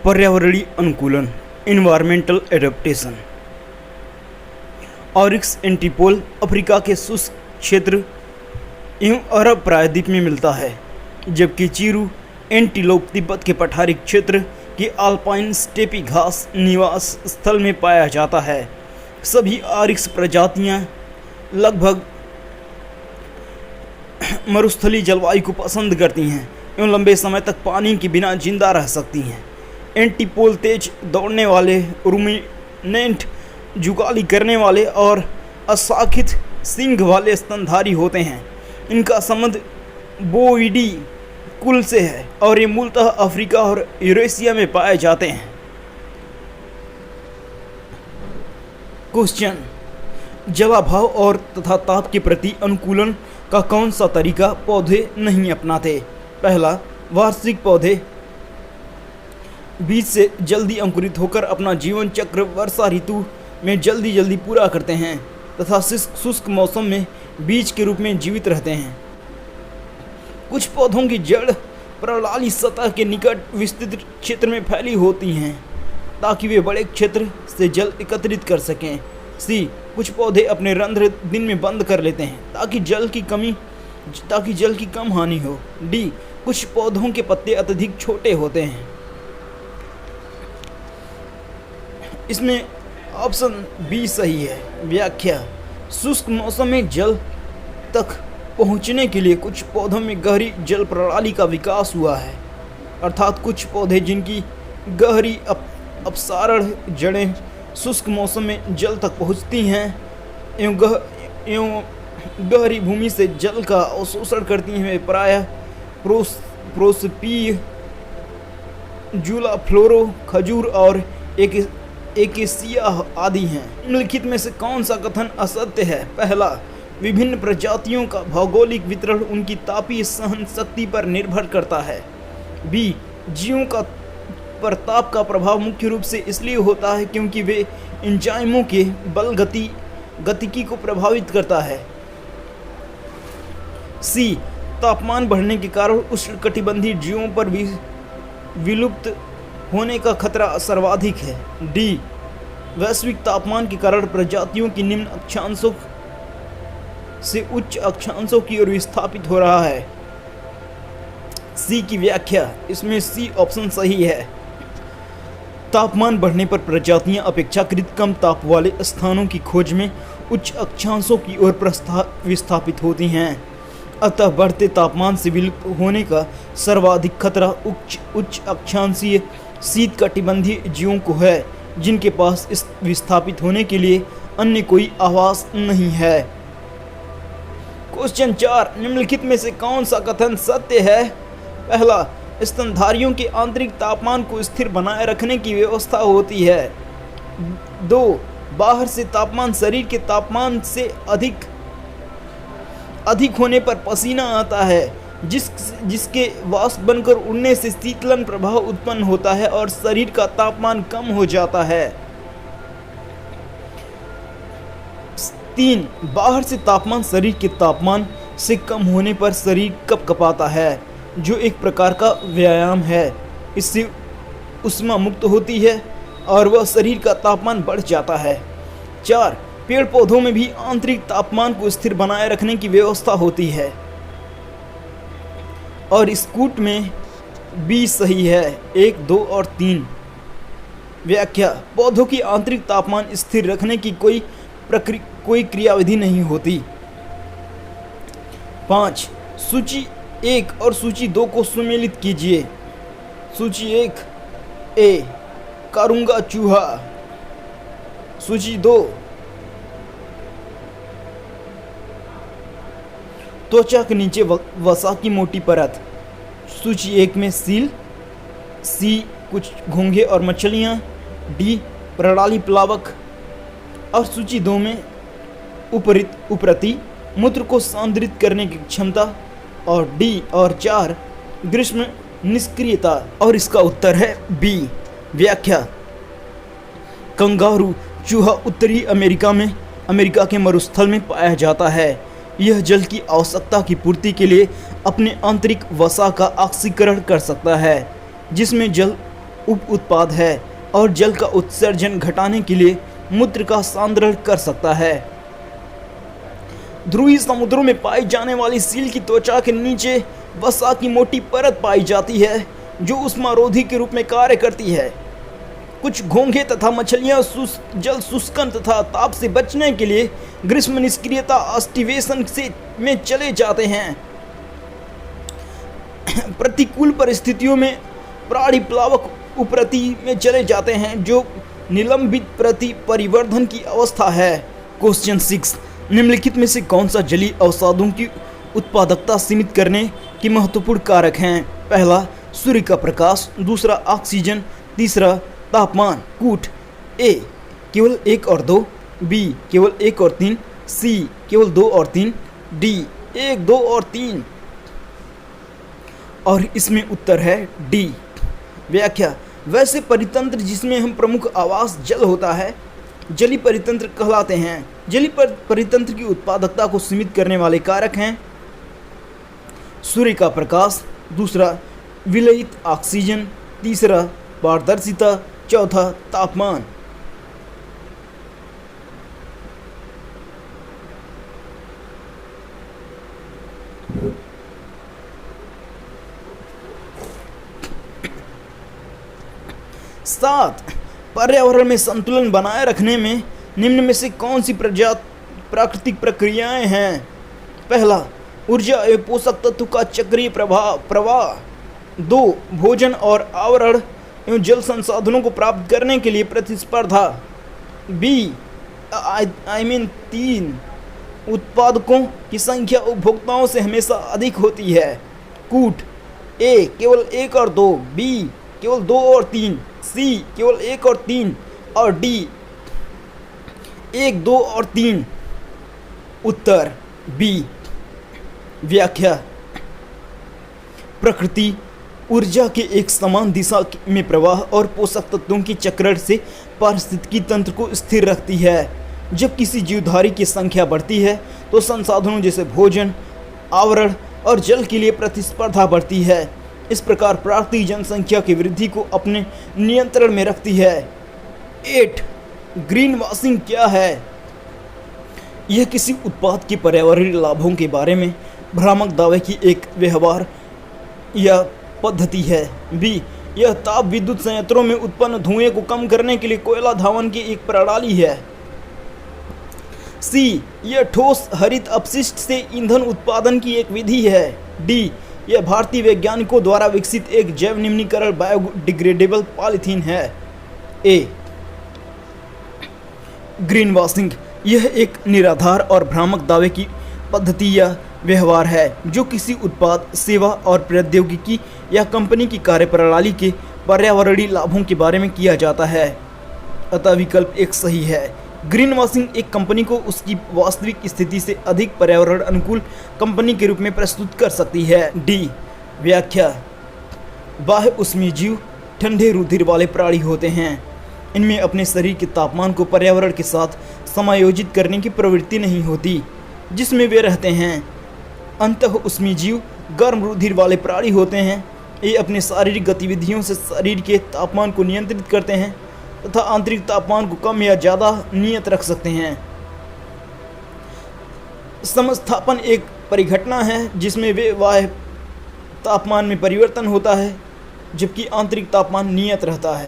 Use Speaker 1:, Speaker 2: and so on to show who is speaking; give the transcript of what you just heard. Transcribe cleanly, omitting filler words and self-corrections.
Speaker 1: पर्यावरणीय अनुकूलन, environmental adaptation. Oryx एंटीपोल Africa के शुष्क क्षेत्र एवं अरब प्रायद्वीप में मिलता है, जबकि चीरू एंटीलोप तिब्बत के पठारी क्षेत्र की अल्पाइन स्टेपी घास निवास स्थल में पाया जाता है। सभी ऑरिक्स प्रजातियां लगभग मरुस्थलीय जलवायु को पसंद करती हैं एवं लंबे समय तक पानी के बिना जिंदा रह सकती हैं। एंटीपोल तेज दौड़ने वाले, रूमिनेंट, जुगाली करने वाले और अशाखित सींग वाले स्तनधारी होते हैं। इनका संबंध बोविडी कुल से है और ये मूलतः अफ्रीका और यूरेशिया में पाए जाते हैं। क्वेश्चन, जलाभाव और तथा ताप के प्रति अनुकूलन का कौन सा तरीका पौधे नहीं अपनाते? पहला, वार्षिक पौधे बीज से जल्दी अंकुरित होकर अपना जीवन चक्र वर्षा ऋतु में जल्दी पूरा करते हैं तथा शुष्क मौसम में बीज के रूप में जीवित रहते हैं। कुछ पौधों की जड़ प्रणाली सतह के निकट विस्तृत क्षेत्र में फैली होती हैं ताकि वे बड़े क्षेत्र से जल एकत्रित कर सकें। सी, कुछ पौधे अपने रंध्र दिन में बंद कर लेते हैं ताकि जल की कम हानि हो। डी, कुछ पौधों के पत्ते अत्यधिक छोटे होते हैं। इसमें ऑप्शन बी सही है। व्याख्या, शुष्क मौसम में जल तक पहुंचने के लिए कुछ पौधों में गहरी जल प्रणाली का विकास हुआ है, अर्थात कुछ पौधे जिनकी गहरी अपसारण जड़ें शुष्क मौसम में जल तक पहुंचती हैं एवं गहरी भूमि से जल का अवशोषण करती हैं, वे प्रायः प्रोसपी, जूला फ्लोरो, खजूर और एकेसिया आदि हैं। निम्नलिखित में से कौन सा कथन असत्य है? पहला, विभिन्न प्रजातियों का भौगोलिक वितरण उनकी तापीय सहन शक्ति पर निर्भर करता है। बी, जीवों का ताप का प्रभाव मुख्य रूप से इसलिए होता है क्योंकि वे एंजाइमों के बल गतिकी को प्रभावित करता है। सी, तापमान बढ़ने के कारण उष्णकटिबंधीय जीवों पर भी विलुप्त होने का खतरा सर्वाधिक है। डी, वैश्विक तापमान के कारण प्रजातियों की निम्न अक्षांशों से उच्च अक्षांशों की ओर विस्थापित हो रहा है। सी की व्याख्या, इसमें सी ऑप्शन सही है। तापमान बढ़ने पर प्रजातियां अपेक्षाकृत कम ताप वाले स्थानों की खोज में उच्च अक्षांशों की ओर विस्थापित होती हैं। अतः बढ़ते तापमान से विलुप्त होने का सर्वाधिक खतरा उच्च अक्षांशीय शीतकटिबंधीय जीवों को है, जिनके पास इस विस्थापित होने के लिए अन्य कोई आवास नहीं है। क्वेश्चन 4, निम्नलिखित में से कौन सा कथन सत्य है? पहला, स्तनधारियों के आंतरिक तापमान को स्थिर बनाए रखने की व्यवस्था होती है। 2, बाहर से तापमान शरीर के तापमान से अधिक होने पर पसीना आता है, जिसके वाष्प बनकर उड़ने से शीतलन प्रभाव उत्पन्न होता है और शरीर का तापमान कम हो जाता है। 3, बाहर से तापमान शरीर के तापमान से कम होने पर शरीर कँपकँपाता है, जो एक प्रकार का व्यायाम है। इससे ऊष्मा मुक्त होती है और वह शरीर का तापमान बढ़ जाता है। 4, पेड़ पौधों में भी आंतरिक तापमान को स्थिर बनाए रखने की व्यवस्था होती है और इस कूट में बी सही है। 1, 2 और 3। व्याख्या, पौधों की आंतरिक तापमान स्थिर रखने की कोई क्रियाविधि नहीं होती। 5, सूची 1 और सूची 2 को सुमेलित कीजिए। सूची 1, ए, कारूंगा चूहा। सूची 2, त्वचा के नीचे वसा की मोटी परत। सूची 1 में सील। सी, कुछ घोंघे और मछलियाँ। डी, प्रणाली प्लावक। और सूची 2 में उपरती मूत्र को सांद्रित करने की क्षमता। और डी और 4, ग्रीष्म निष्क्रियता। और इसका उत्तर है बी। व्याख्या, कंगारू चूहा उत्तरी अमेरिका के मरुस्थल में पाया जाता है। यह जल की आवश्यकता की पूर्ति के लिए अपने आंतरिक वसा का ऑक्सीकरण कर सकता है, जिसमें जल उप उत्पाद है और जल का उत्सर्जन घटाने के लिए मूत्र का सांद्रण कर सकता है। ध्रुवीय समुद्रों में पाई जाने वाली सील की त्वचा के नीचे वसा की मोटी परत पाई जाती है जो उष्मारोधी के रूप में कार्य करती है। कुछ घोंघे तथा मछलियां जल शुष्कन तथा ताप से बचने के लिए ग्रीष्म निष्क्रियता अस्टिवेशन में चले जाते हैं। प्रतिकूल परिस्थितियों में प्राणी प्लावक उपरति में चले जाते हैं जो निलंबित प्रति परिवर्धन की अवस्था है। क्वेश्चन 6, निम्नलिखित में से कौन सा जलीय अवसादों की उत्पादकता सीमित करने की महत्वपूर्ण कारक हैं? पहला, सूर्य का प्रकाश, दूसरा ऑक्सीजन, तीसरा तापमान। कूट ए केवल 1 और 2, बी केवल 1 और 3, सी केवल 2 और 3, डी 1, 2 और 3। और इसमें उत्तर है डी। व्याख्या, वैसे परितंत्र जिसमें हम प्रमुख आवास जल होता है जलीय परितंत्र कहलाते हैं। जलीय परितंत्र की उत्पादकता को सीमित करने वाले कारक हैं सूर्य का प्रकाश, दूसरा विलयित ऑक्सीजन, तीसरा पारदर्शिता, चौथा तापमान। सात, पर्यावरण में संतुलन बनाए रखने में निम्न में से कौन सी प्राकृतिक प्रक्रियाएं हैं? पहला, ऊर्जा एवं पोषक तत्व का चक्रीय प्रवाह। 2, भोजन और आवरण एवं जल संसाधनों को प्राप्त करने के लिए प्रतिस्पर्धा। बी 3, उत्पादकों की संख्या उपभोक्ताओं से हमेशा अधिक होती है। कूट ए केवल 1 और 2, बी केवल 2 और 3, सी केवल 1 और 3 और डी 1, 2 और 3। उत्तर बी। व्याख्या, प्रकृति ऊर्जा के एक समान दिशा में प्रवाह और पोषक तत्वों की चक्रण से पारिस्थितिकी तंत्र को स्थिर रखती है। जब किसी जीवधारी की संख्या बढ़ती है तो संसाधनों जैसे भोजन, आवरण और जल के लिए प्रतिस्पर्धा बढ़ती है। इस प्रकार प्राकृतिक जनसंख्या की वृद्धि को अपने नियंत्रण में रखती है। 8, ग्रीन वॉशिंग क्या है? यह किसी उत्पाद के पर्यावरणीय लाभों के बारे में भ्रामक दावे की एक व्यवहार या पद्धति है। बी, यह ताप विद्युत संयंत्रों में उत्पन्न धुएं को कम करने के लिए कोयला धावन की एक प्रणाली है। सी, यह ठोस हरित अपशिष्ट से ईंधन उत्पादन की एक विधि है। डी, यह भारतीय वैज्ञानिकों द्वारा विकसित एक जैव निम्नीकरण बायोडिग्रेडेबल पॉलीथीन है। ए, ग्रीन वॉशिंग यह एक निराधार और भ्रामक दावे की पद्धति या व्यवहार है जो किसी उत्पाद, सेवा और प्रौद्योगिकी या कंपनी की कार्यप्रणाली के पर्यावरणीय लाभों के बारे में किया जाता है। अतः विकल्प 1 सही है। ग्रीन वॉशिंग एक कंपनी को उसकी वास्तविक स्थिति से अधिक पर्यावरण अनुकूल कंपनी के रूप में प्रस्तुत कर सकती है। डी, व्याख्या, बाह्य ऊष्मीय जीव ठंडे रुधिर वाले प्राणी होते हैं। इनमें अपने शरीर के तापमान को पर्यावरण के साथ समायोजित करने की प्रवृत्ति नहीं होती जिसमें वे रहते हैं। अंतः ऊष्मीय जीव गर्म रुधिर वाले प्राणी होते हैं। ये अपने शारीरिक गतिविधियों से शरीर के तापमान को नियंत्रित करते हैं तथा आंतरिक तापमान को कम या ज़्यादा नियत रख सकते हैं। समस्थापन एक परिघटना है जिसमें वे बाह्य तापमान में परिवर्तन होता है जबकि आंतरिक तापमान नियत रहता है।